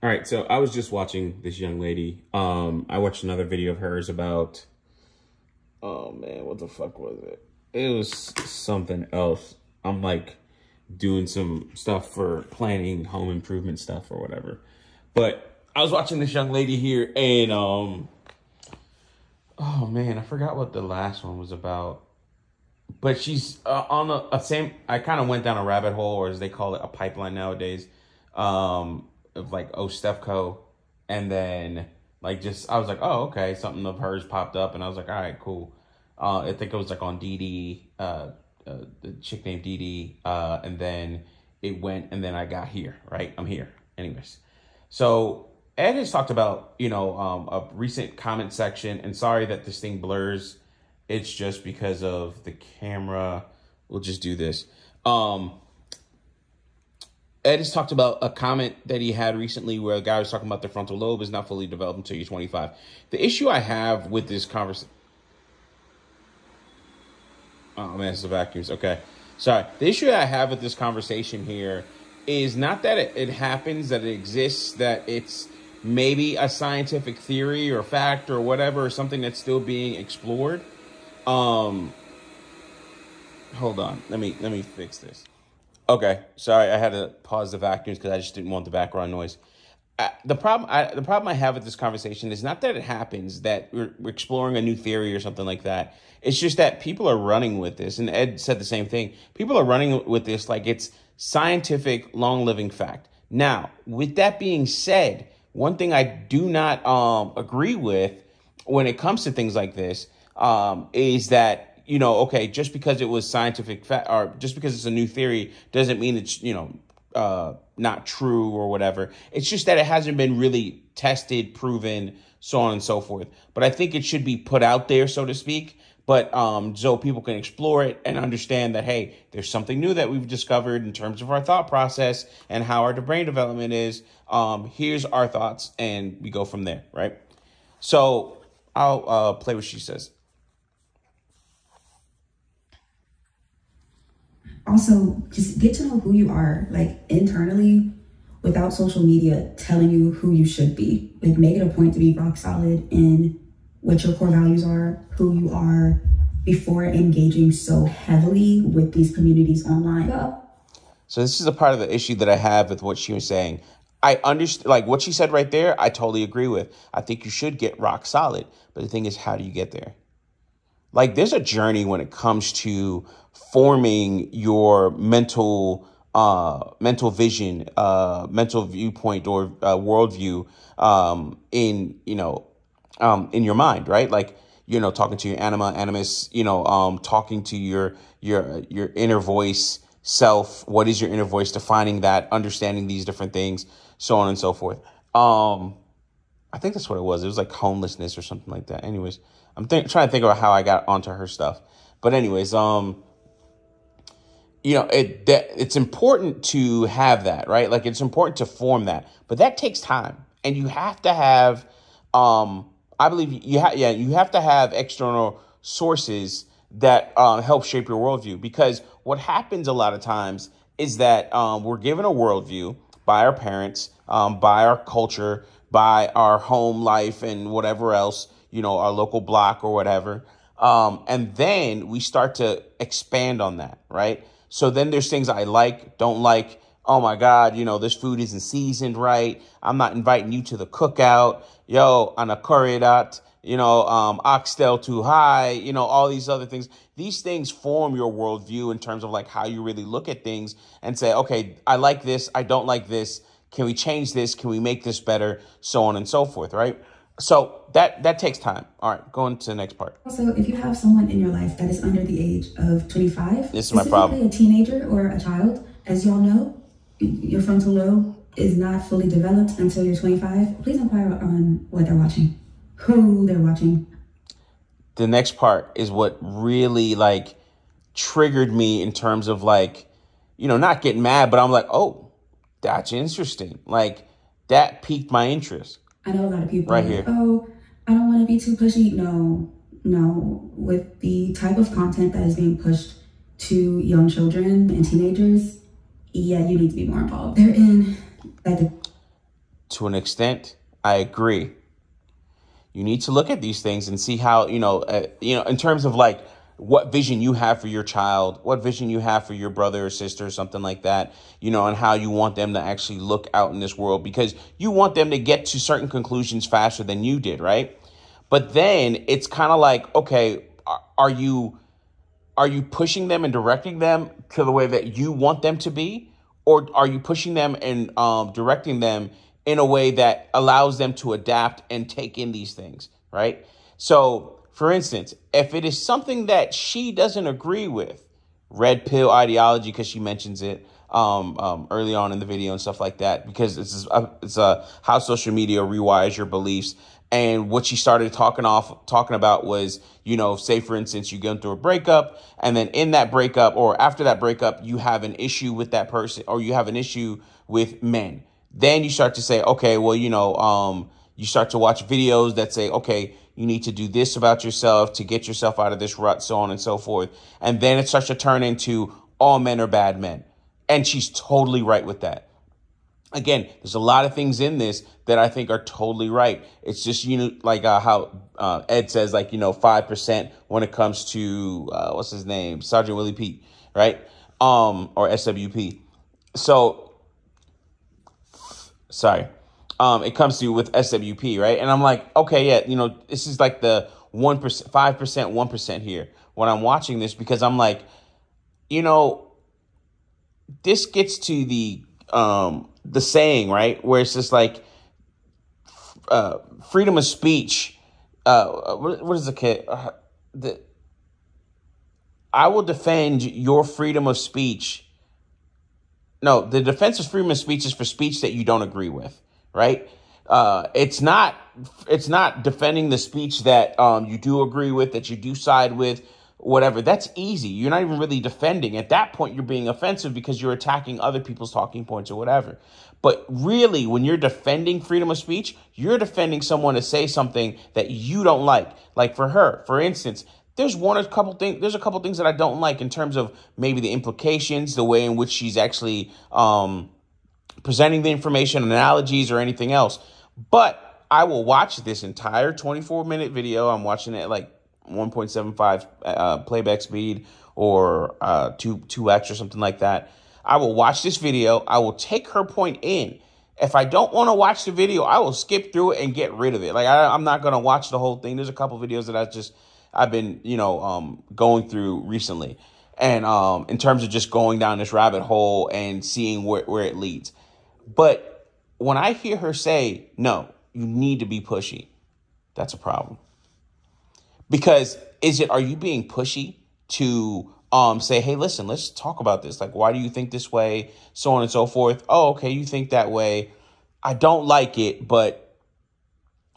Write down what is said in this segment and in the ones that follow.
All right, so I was just watching this young lady. I watched another video of hers about, oh man, what the fuck was it? It was something else. I'm like doing some stuff for planning home improvement stuff or whatever. But I was watching this young lady here and, oh man, I forgot what the last one was about. But she's on a same, I kind of went down a rabbit hole, or as they call it, a pipeline nowadays. Of like Stefco, and then like just I was like, oh okay, something of hers popped up, and I was like, all right, cool. I think it was like on DD, the chick named DD, and then it went, and then I got here, right? I'm here, anyways. So Ed has talked about a recent comment section, and sorry that this thing blurs. It's just because of the camera. We'll just do this. Ed has talked about a comment that he had recently where a guy was talking about the frontal lobe is not fully developed until you're 25. The issue I have with this conversation... Oh, man, it's the vacuums. Okay. Sorry. The issue I have with this conversation here is not that it happens, that it exists, that it's maybe a scientific theory or fact or whatever, or something that's still being explored. Hold on. Let me fix this. Okay, sorry, I had to pause the vacuums because I just didn't want the background noise. The problem I have with this conversation is not that it happens, that we're exploring a new theory or something like that. It's just that people are running with this, and Ed said the same thing. People are running with this like it's scientific, long-living fact. Now, with that being said, one thing I do not agree with when it comes to things like this is that, okay, just because it was scientific fact, or just because it's a new theory doesn't mean it's, not true or whatever. It's just that it hasn't been really tested, proven, so on and so forth. But I think it should be put out there, so to speak. But so people can explore it and understand that, hey, there's something new that we've discovered in terms of our thought process and how our brain development is. Here's our thoughts, and we go from there, right? So I'll play what she says. Also, just get to know who you are, like internally, without social media telling you who you should be. Like, make it a point to be rock solid in what your core values are, who you are, before engaging so heavily with these communities online. So this is a part of the issue that I have with what she was saying. I understand, like what she said right there, I totally agree with. I think you should get rock solid. But the thing is, how do you get there? Like, there's a journey when it comes to forming your mental vision, mental viewpoint, or worldview in your mind, right? Like, talking to your animus, talking to your inner voice self. What is your inner voice? Defining that, understanding these different things, so on and so forth. I think that's what it was. It was like homelessness or something like that. Anyways, I'm trying to think about how I got onto her stuff. But anyways, it's important to have that, right? Like, it's important to form that, but that takes time, and you have to have, I believe you have to have external sources that help shape your worldview. Because what happens a lot of times is that we're given a worldview by our parents, by our culture, by our home life and whatever else, our local block or whatever. And then we start to expand on that, right? So then there's things I like, don't like. Oh my God, this food isn't seasoned right. I'm not inviting you to the cookout. Yo, anakoredat, oxtail too high, all these other things. These things form your worldview in terms of like how you really look at things and say, okay, I like this, I don't like this. Can we change this? Can we make this better? So on and so forth, right? So that takes time. All right, going to the next part. Also, if you have someone in your life that is under the age of 25, this is my problem. A teenager or a child, as y'all know, your frontal lobe is not fully developed until you're 25. Please inquire on what they're watching, who they're watching. The next part is what really like triggered me in terms of like, not getting mad, but I'm like, oh, that's interesting. Like, that piqued my interest. I know a lot of people right are here. Like, oh, I don't want to be too pushy. No. With the type of content that is being pushed to young children and teenagers, yeah, you need to be more involved. They're in like to to an extent, I agree. You need to look at these things and see how, in terms of like what vision you have for your child, what vision you have for your brother or sister or something like that, and how you want them to actually look out in this world, because you want them to get to certain conclusions faster than you did, right? But then it's kind of like, okay, are you pushing them and directing them to the way that you want them to be? Or are you pushing them and directing them in a way that allows them to adapt and take in these things, right? So, for instance, if it is something that she doesn't agree with, red pill ideology, because she mentions it early on in the video and stuff like that, because it's how social media rewires your beliefs. And what she started talking about was, say, for instance, you go through a breakup, and then in that breakup or after that breakup, you have an issue with that person, or you have an issue with men. Then you start to say, okay, well, you start to watch videos that say, okay, you need to do this about yourself to get yourself out of this rut, so on and so forth. And then it starts to turn into all men are bad men. And she's totally right with that. Again, there's a lot of things in this that I think are totally right. It's just, like how Ed says, like, 5% when it comes to, what's his name? Sergeant Willie Pete, right? Or SWP. So, sorry. It comes to with SWP, right? And I'm like, okay, yeah, this is like the 1%, 5%, 1% here when I'm watching this, because I'm like, this gets to the saying, right, where it's just like freedom of speech. What is the kid? I will defend your freedom of speech. No, the defense of freedom of speech is for speech that you don't agree with, right? It's not defending the speech that you do agree with, that you do side with, whatever. That's easy. You're not even really defending. At that point, you're being offensive because you're attacking other people's talking points or whatever. But really, when you're defending freedom of speech, you're defending someone to say something that you don't like. Like for her, for instance, there's a couple things that I don't like in terms of maybe the implications, the way in which she's actually presenting the information, analogies, or anything else. But I will watch this entire 24-minute video. I'm watching it like 1.75 playback speed, or 2x or something like that. I will watch this video. I will take her point in. If I don't want to watch the video, I will skip through it and get rid of it. Like I'm not going to watch the whole thing. There's a couple videos that I've been going through recently, and in terms of just going down this rabbit hole and seeing where it leads. But when I hear her say, no, you need to be pushy, that's a problem. Because are you being pushy to say, hey, listen, let's talk about this. Like, why do you think this way? So on and so forth. Oh, okay, you think that way. I don't like it, but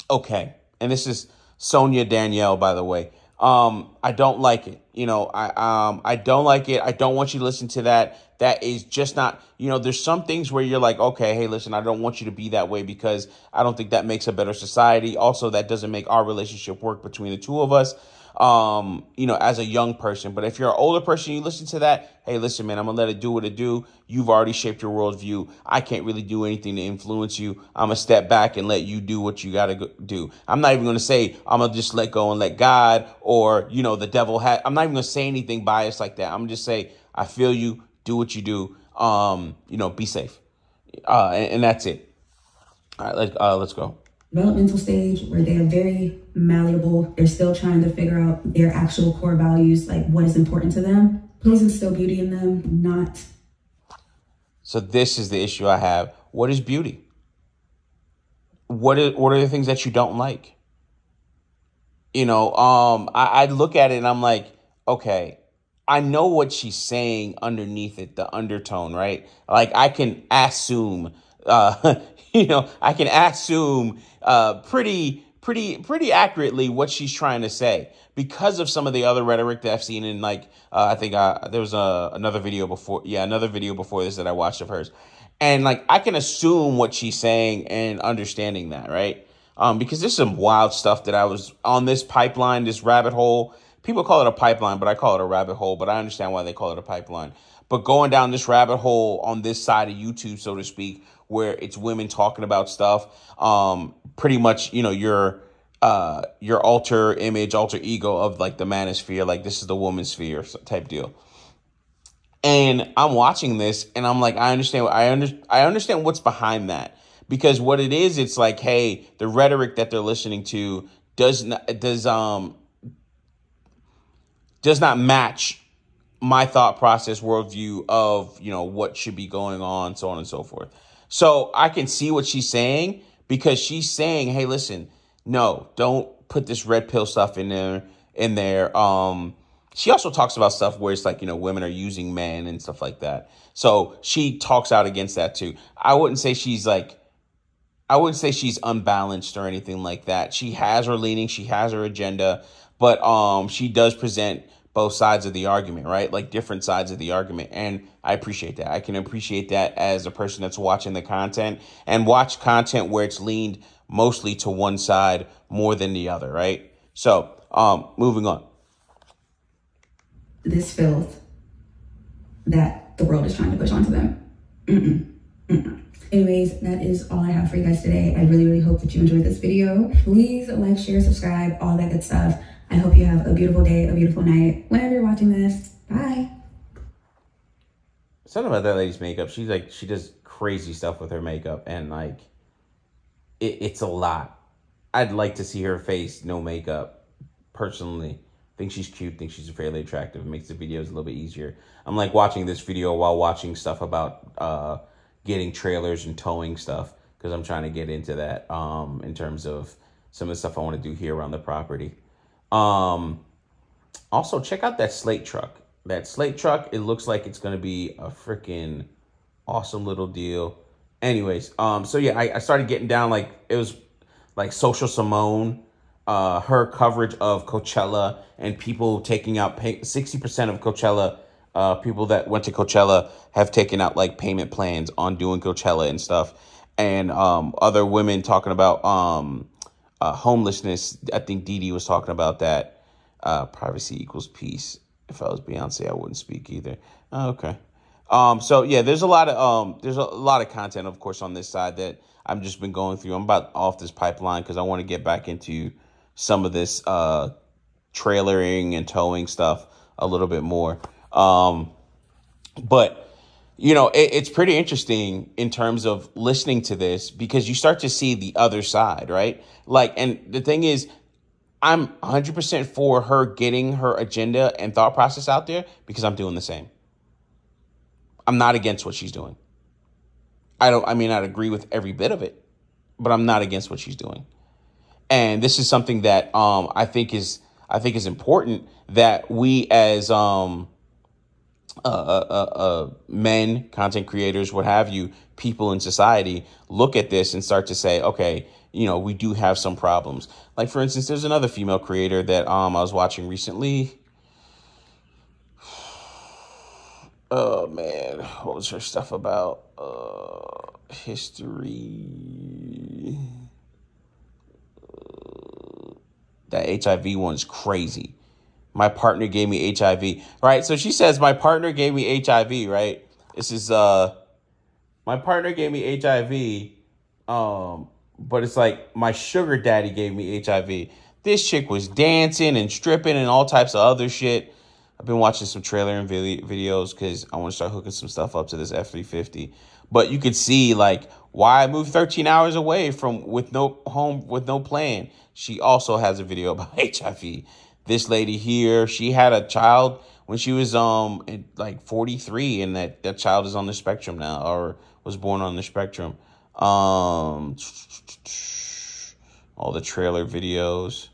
okay. And this is Sonia Danielle, by the way. I don't like it. I don't like it. I don't want you to listen to that. That is just not, there's some things where you're like, okay, hey, listen, I don't want you to be that way because I don't think that makes a better society. Also, that doesn't make our relationship work between the two of us, as a young person. But if you're an older person, you listen to that, hey, listen, man, I'm going to let it do what it do. You've already shaped your worldview. I can't really do anything to influence you. I'm going to step back and let you do what you got to do. I'm not even going to say I'm going to just let go and let God, or, the devil I'm not even going to say anything biased like that. I'm going to just say, I feel you. Do what you do. Be safe. And that's it. All right, let's go. Developmental stage where they are very malleable. They're still trying to figure out their actual core values, like what is important to them. Please instill beauty in them, not. So this is the issue I have. What is beauty? What are the things that you don't like? I look at it and I'm like, okay, I know what she's saying underneath it, the undertone, right? Like I can assume, pretty accurately what she's trying to say because of some of the other rhetoric that I've seen in I think there was another video before this that I watched of hers. And I can assume what she's saying and understanding that, right? Because there's some wild stuff that I was on this pipeline, this rabbit hole. People call it a pipeline, but I call it a rabbit hole, but I understand why they call it a pipeline. But going down this rabbit hole on this side of YouTube, so to speak, where it's women talking about stuff. Pretty much, you know, your alter image, alter ego of like the manosphere, like this is the woman's sphere type deal. And I'm watching this and I'm like, I understand what's behind that, because what it is, it's like, hey, the rhetoric that they're listening to does not match my thought process, worldview of, you know, what should be going on, so on and so forth. So I can see what she's saying, because she's saying, hey, listen, no, don't put this red pill stuff in there. She also talks about stuff where it's like, you know, women are using men and stuff like that. So she talks out against that too. I wouldn't say she's unbalanced or anything like that. She has her leaning, she has her agenda, but she does present both sides of the argument, right? Like different sides of the argument. And I appreciate that. I can appreciate that as a person that's watching the content, and watch content where it's leaned mostly to one side more than the other, right? So moving on. This filth that the world is trying to push onto them. Anyways, that is all I have for you guys today. I really, really hope that you enjoyed this video. Please like, share, subscribe, all that good stuff. I hope you have a beautiful day, a beautiful night, whenever you're watching this. Bye. Something about that lady's makeup. She does crazy stuff with her makeup, and like, it's a lot. I'd like to see her face, no makeup, personally. Think she's cute, think she's fairly attractive. It makes the videos a little bit easier. I'm like watching this video while watching stuff about getting trailers and towing stuff, because I'm trying to get into that in terms of some of the stuff I want to do here around the property. Also, check out that SLATE truck. That SLATE truck, it looks like it's going to be a freaking awesome little deal. Anyways, so yeah, I started getting down, like, it was like Social Simone, her coverage of Coachella and people taking out 60% of Coachella. People that went to Coachella have taken out like payment plans on doing Coachella and stuff. And other women talking about homelessness. I think Dee Dee was talking about that. Privacy equals peace. If I was Beyonce, I wouldn't speak either. Okay. So yeah, there's a lot of content, of course, on this side that I've just been going through. I'm about off this pipeline because I want to get back into some of this trailering and towing stuff a little bit more. But you know, it's pretty interesting in terms of listening to this, because you start to see the other side, right? Like, and the thing is, I'm 100% for her getting her agenda and thought process out there, because I'm doing the same. I'm not against what she's doing. I mean, I'd agree with every bit of it, but I'm not against what she's doing. And this is something that I think is important, that we as men, content creators, what have you, people in society look at this and start to say, okay, you know, we do have some problems. Like, for instance, there's another female creator that I was watching recently. Oh man, what was her stuff about? History. That HIV one's crazy. My partner gave me HIV, right? So she says, my partner gave me HIV, right? This is, my partner gave me HIV, but it's like my sugar daddy gave me HIV. This chick was dancing and stripping and all types of other shit. I've been watching some trailer and videos because I want to start hooking some stuff up to this F-350. But you could see, like, why I moved 13 hours away with no plan. She also has a video about HIV. This lady here, she had a child when she was like 43, and that child is on the spectrum now, or was born on the spectrum. All the trailer videos.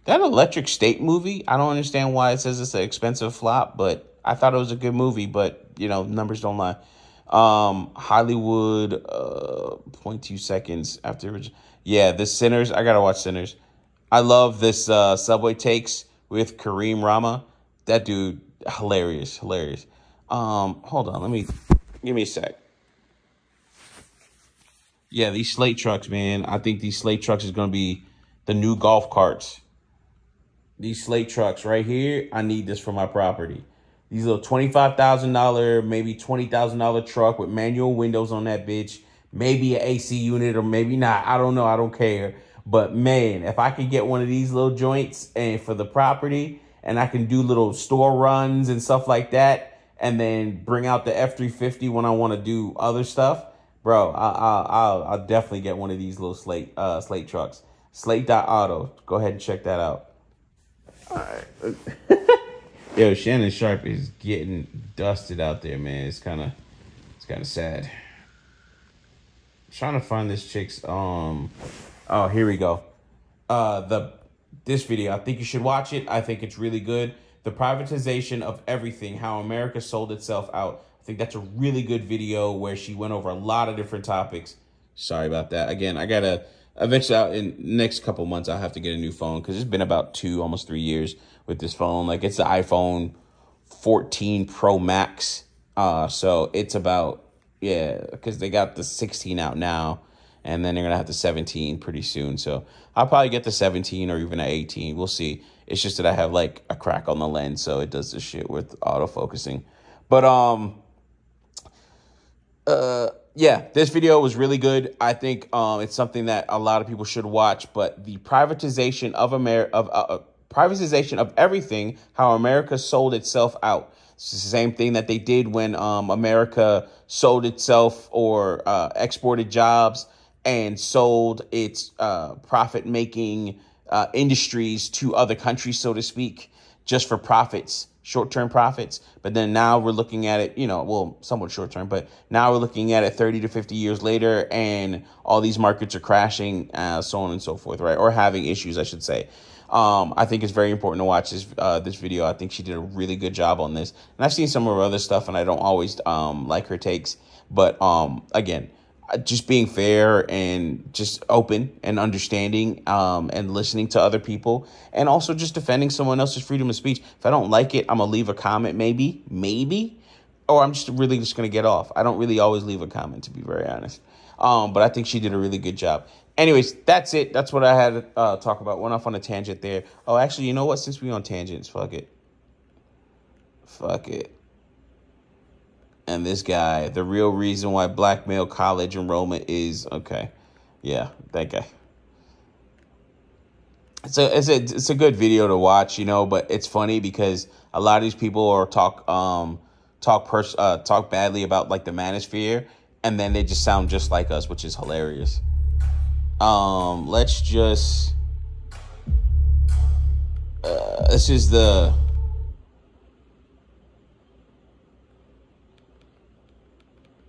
That Electric State movie, I don't understand why it says it's an expensive flop, but I thought it was a good movie, but, you know, numbers don't lie. Hollywood, 0.2 seconds after. Yeah, The Sinners. I got to watch Sinners. I love this Subway Takes with Kareem Rama. That dude, hilarious. Hold on, give me a sec. Yeah, these SLATE trucks, man. I think these SLATE trucks is going to be the new golf carts. These SLATE trucks right here, I need this for my property. These little $25,000, maybe $20,000 truck with manual windows on that bitch. maybe an AC unit, or maybe not. I don't know. I don't care. But man, if I could get one of these little joints and for the property, and I can do little store runs and stuff like that, and then bring out the F-350 when I want to do other stuff, bro, I'll definitely get one of these little SLATE trucks. SLATE.auto. Go ahead and check that out. All right. Yo, Shannon Sharp is getting dusted out there, man. It's kind of sad. Trying to find this chick's oh, here we go. This video, I think you should watch it. I think it's really good. The privatization of everything, how America sold itself out. I think that's a really good video where she went over a lot of different topics. Sorry about that. Again, I gotta eventually out in next couple months I'll have to get a new phone, because it's been about 2, almost 3 years with this phone. Like, it's the iPhone 14 Pro Max. So it's about, yeah, because they got the 16 out now, and then they're gonna have the 17 pretty soon. So I'll probably get the 17 or even an 18. We'll see. It's just that I have like a crack on the lens, so it does this shit with autofocusing. But yeah, this video was really good. I think it's something that a lot of people should watch. But the privatization of privatization of everything, how America sold itself out. It's the same thing that they did when America sold itself or exported jobs and sold its profit-making industries to other countries, so to speak, just for profits, short-term profits. But then now we're looking at it, well, somewhat short-term, but now we're looking at it 30 to 50 years later, and all these markets are crashing, so on and so forth, right? Or having issues, I should say. I think it's very important to watch this video. I think she did a really good job on this. And I've seen some of her other stuff, and I don't always like her takes. But again, just being fair and just open and understanding and listening to other people, and also just defending someone else's freedom of speech. If I don't like it, I'm going to leave a comment, maybe, or I'm just really just going to get off. I don't really always leave a comment, to be very honest. But I think she did a really good job. Anyways, that's it. That's what I had to talk about. Went off on a tangent there. Oh, actually, you know what? Since we're on tangents, fuck it. And this guy, the real reason why black male college enrollment is okay. Yeah, that guy. It's a good video to watch, but it's funny because a lot of these people are talk badly about like the manosphere, and then they just sound just like us, which is hilarious. Let's just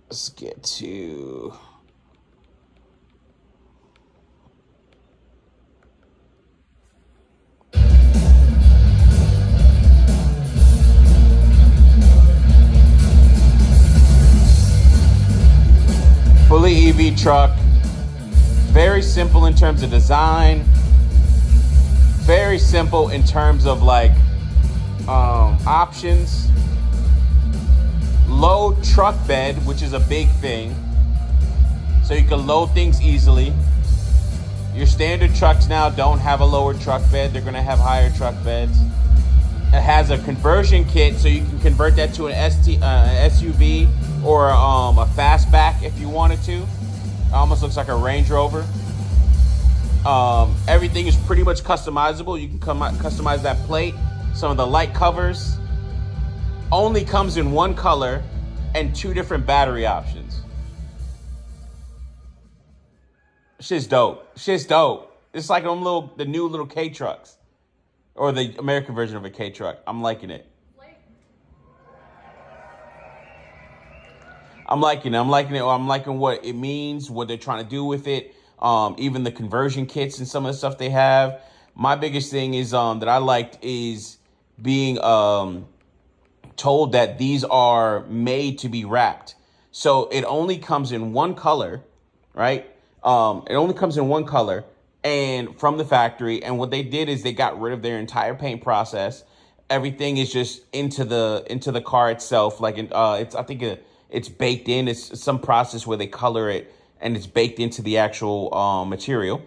let's get to fully EV truck. Very simple in terms of design. Very simple in terms of like options. Low truck bed, which is a big thing. So you can load things easily. Your standard trucks now don't have a lower truck bed. They're going to have higher truck beds. It has a conversion kit, so you can convert that to an SUV or a fastback if you wanted to. Almost looks like a Range Rover. Everything is pretty much customizable. You can customize that plate. Some of the light covers. Only comes in one color and 2 different battery options. Shit's dope. It's like the new little K trucks, or the American version of a K truck. I'm liking it. I'm liking it. I'm liking what it means, what they're trying to do with it. Even the conversion kits and some of the stuff they have. My biggest thing is that I liked is being told that these are made to be wrapped. So it only comes in one color, right? It only comes in one color and from the factory. And what they did is they got rid of their entire paint process. Everything is just into the car itself. Like it's baked in. It's some process where they color it and it's baked into the actual material.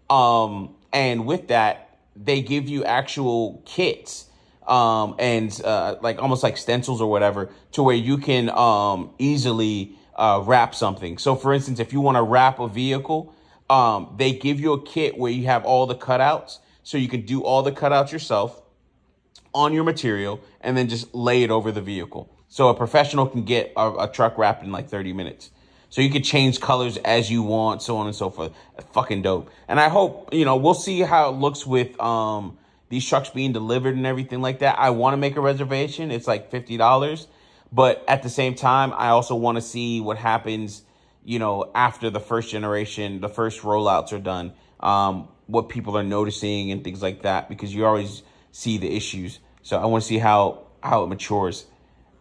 And with that, they give you actual kits. Like almost like stencils or whatever, to where you can easily wrap something. So for instance, if you want to wrap a vehicle, they give you a kit where you have all the cutouts. So you can do all the cutouts yourself on your material and then just lay it over the vehicle. So a professional can get a truck wrapped in like 30 minutes. So you can change colors as you want, so on and so forth. Fucking dope. And I hope, we'll see how it looks with these trucks being delivered and everything like that. I want to make a reservation. It's like $50. But at the same time, I also want to see what happens, after the first generation, the first rollouts are done, what people are noticing and things like that, because you always see the issues. So I want to see how it matures.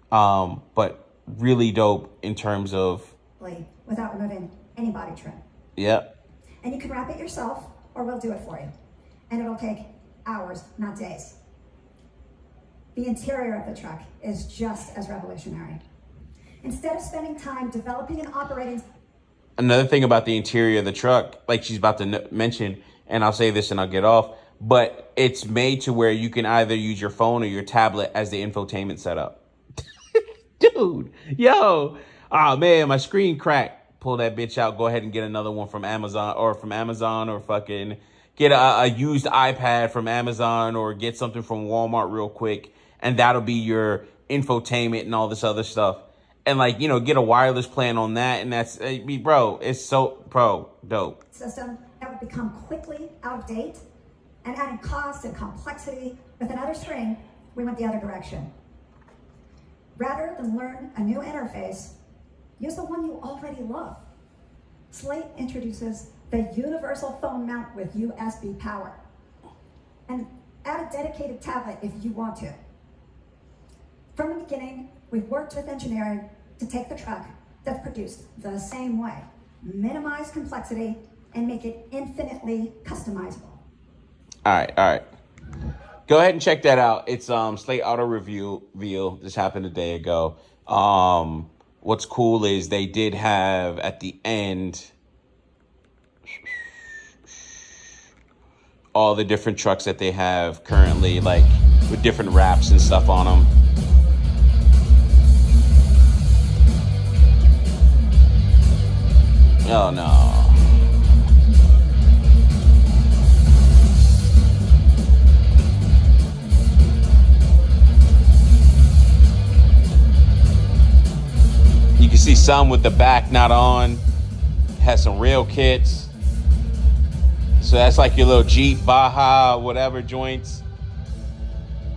But really dope in terms of... without removing any body trim. Yep. And you can wrap it yourself, or we'll do it for you. And it'll take hours, not days. The interior of the truck is just as revolutionary. Instead of spending time developing and operating... Another thing about the interior of the truck, like she's about to mention, and I'll say this and I'll get off, but it's made to where you can either use your phone or your tablet as the infotainment setup. Dude, yo, oh man, my screen cracked. Pull that bitch out. Go ahead and get another one from Amazon or fucking get a used iPad from Amazon or get something from Walmart real quick. And that'll be your infotainment and all this other stuff. And get a wireless plan on that. And that's, bro, it's so dope. System that would become quickly out of date and adding cost and complexity with another string, we went the other direction. Rather than learn a new interface, use the one you already love. SLATE introduces the universal phone mount with USB power. And add a dedicated tablet if you want to. From the beginning, we've worked with engineering to take the truck that's produced the same way, minimize complexity, and make it infinitely customizable. All right. Go ahead and check that out. It's SLATE Auto Review. This happened a day ago. What's cool is they did have at the end all the different trucks that they have currently, like with different wraps and stuff on them. Oh no. You can see some with the back not on. Has some real kits. So that's like your little Jeep, Baja, whatever joints.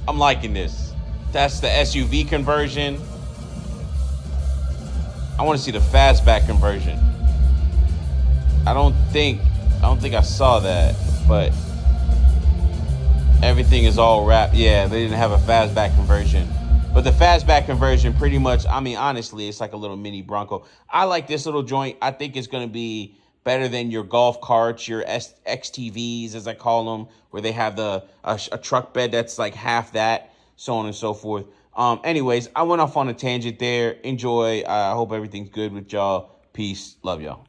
I'm liking this. That's the SUV conversion. I want to see the fastback conversion. I don't think I saw that, but everything is all wrapped. Yeah, they didn't have a fastback conversion. But the fastback conversion pretty much, I mean, honestly, it's like a little mini Bronco. I like this little joint. I think it's going to be better than your golf carts, your XTVs, as I call them, where they have a truck bed that's like half that, so on and so forth. Anyways, I went off on a tangent there. Enjoy. I hope everything's good with y'all. Peace. Love y'all.